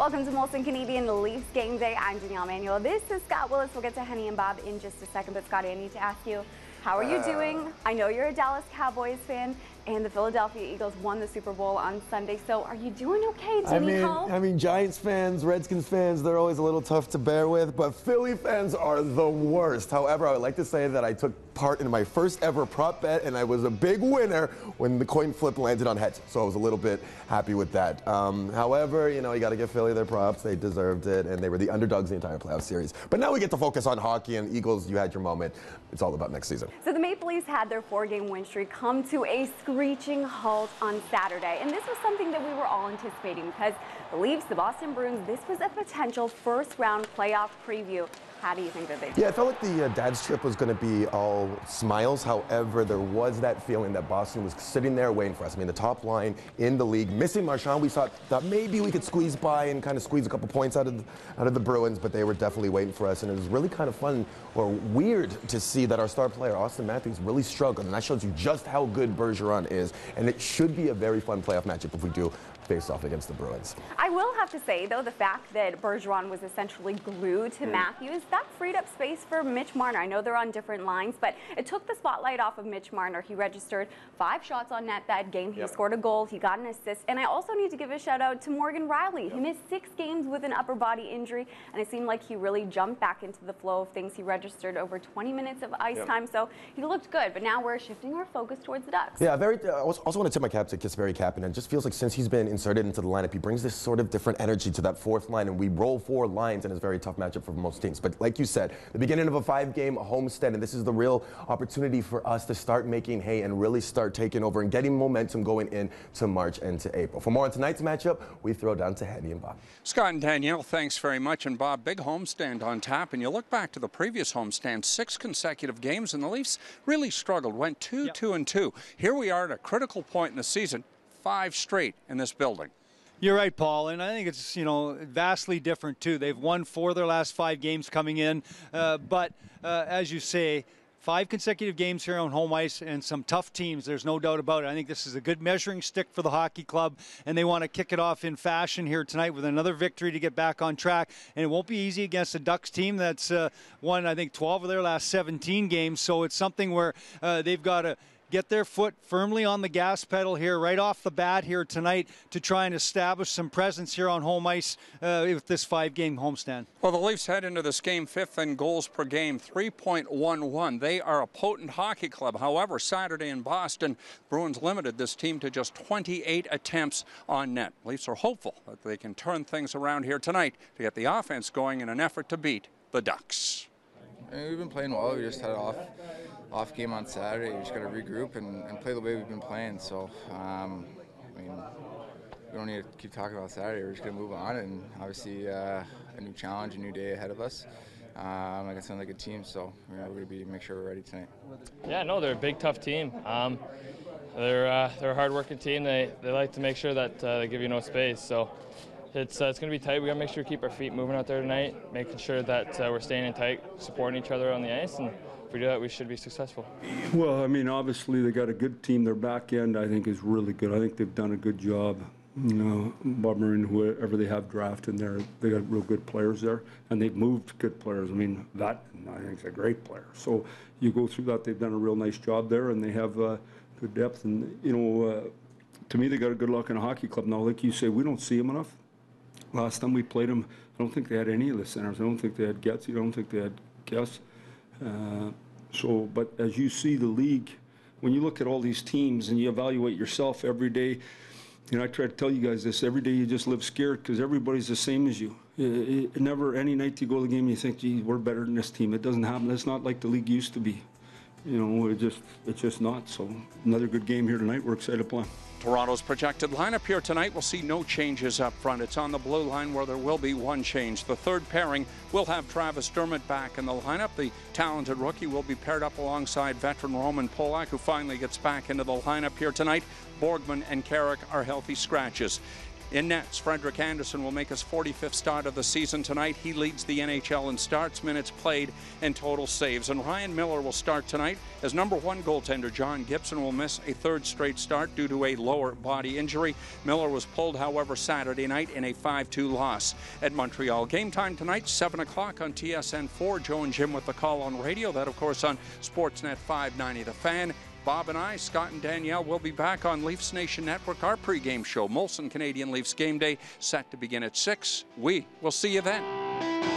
Welcome to Molson Canadian Leafs Game Day. I'm Danielle Manuel. This is Scott Willis. We'll get to Henny and Bob in just a second. But Scotty, I need to ask you, how are you doing? I know you're a Dallas Cowboys fan, and the Philadelphia Eagles won the Super Bowl on Sunday. So are you doing okay? Do you need help? I mean, Giants fans, Redskins fans, they're always a little tough to bear with, but Philly fans are the worst. However, I would like to say that I took part in my first ever prop bet, and I was a big winner when the coin flip landed on heads. So I was a little bit happy with that. However, you know, you got to give Philly their props. They deserved it, and they were the underdogs the entire playoff series. But now we get to focus on hockey, and Eagles, you had your moment. It's all about next season. So the Maple Leafs had their 4-game win streak come to a screeching halt on Saturday. And this was something that we were all anticipating because the Leafs, the Boston Bruins, this was a potential first-round playoff preview. How do you think that they did? Yeah, I felt like the dad's trip was going to be all smiles. However, there was that feeling that Boston was sitting there waiting for us. I mean, the top line in the league, missing Marchand, we thought maybe we could squeeze by and kind of squeeze a couple points out of the Bruins, but they were definitely waiting for us. And it was really kind of fun or weird to see that our star player, Austin Matthews, really struggled. And that shows you just how good Bergeron is. And it should be a very fun playoff matchup if we do face off against the Bruins. I will have to say, though, the fact that Bergeron was essentially glued to Matthews, that freed up space for Mitch Marner. I know they're on different lines, but it took the spotlight off of Mitch Marner. He registered 5 shots on net that game. He scored a goal. He got an assist. And I also need to give a shout out to Morgan Riley. He missed 6 games with an upper body injury, and it seemed like he really jumped back into the flow of things. He registered over 20 minutes of ice time, so he looked good. But now we're shifting our focus towards the Ducks. Yeah, I also want to tip my cap to Kasperi Kapanen. It just feels like since he's been inserted into the lineup, he brings this sort of different energy to that 4th line, and we roll 4 lines, and it's a very tough matchup for most teams. But like you said, the beginning of a 5-game homestand, and this is the real opportunity for us to start making hay and really start taking over and getting momentum going into March and to April. For more on tonight's matchup, we throw down to Henny and Bob. Scott and Danielle, thanks very much. And Bob, big homestand on tap, and you look back to the previous homestand, 6 consecutive games, and the Leafs really struggled, went 2-2-2. Here we are at a critical point in the season, 5 straight in this building. You're right, Paul, and I think it's, vastly different, too. They've won 4 of their last 5 games coming in, but as you say, 5 consecutive games here on home ice and some tough teams, there's no doubt about it. I think this is a good measuring stick for the hockey club, and they want to kick it off in fashion here tonight with another victory to get back on track. And it won't be easy against a Ducks team that's won, I think, 12 of their last 17 games, so it's something where they've got to get their foot firmly on the gas pedal here right off the bat here tonight to try and establish some presence here on home ice with this 5-game homestand. Well, the Leafs head into this game 5th in goals per game, 3.11. They are a potent hockey club. However, Saturday in Boston, Bruins limited this team to just 28 attempts on net. Leafs are hopeful that they can turn things around here tonight to get the offense going in an effort to beat the Ducks. We've been playing well. We just had an off game on Saturday. We just got to regroup and play the way we've been playing. So, I mean, we don't need to keep talking about Saturday. We're just going to move on, and obviously a new challenge, a new day ahead of us against another good team. So, we're going to make sure we're ready tonight. Yeah, no, they're a big, tough team. They're a hard-working team. They like to make sure that they give you no space. So. It's going to be tight. We got to make sure we keep our feet moving out there tonight, making sure that we're staying in tight, supporting each other on the ice, and if we do that, we should be successful. Well, I mean, obviously they got a good team. Their back end, I think, is really good. I think they've done a good job. Bummer and whoever they have drafted there, they got real good players there, and they've moved good players. I mean, that I think is a great player. So you go through that, they've done a real nice job there, and they have good depth. And to me, they got a good luck in a hockey club now. Like you say, we don't see them enough. Last time we played them, I don't think they had any of the centers. I don't think they had Getz. I don't think they had Guess. But as you see the league, when you look at all these teams and you evaluate yourself every day, I try to tell you guys this, every day you just live scared because everybody's the same as you. Never, any night you go to the game, you think, gee, we're better than this team. It doesn't happen. It's not like the league used to be. It's just not. So another good game here tonight. We're excited to play. Toronto's projected lineup here tonight will see no changes up front. It's on the blue line where there will be one change. The 3rd pairing will have Travis Dermott back in the lineup. The talented rookie will be paired up alongside veteran Roman Polak, who finally gets back into the lineup here tonight. Borgman and Carrick are healthy scratches. In nets, Frederick Anderson will make his 45th start of the season tonight. He leads the NHL in starts, minutes played, and total saves. And Ryan Miller will start tonight as number 1 goaltender John Gibson will miss a 3rd straight start due to a lower body injury. Miller was pulled, however, Saturday night in a 5-2 loss at Montreal. Game time tonight, 7 o'clock on TSN4. Joe and Jim with the call on radio. That, of course, on Sportsnet 590 The Fan. Bob and I, Scott and Danielle, will be back on Leafs Nation Network, our pregame show. Molson Canadian Leafs Game Day set to begin at 6. We will see you then.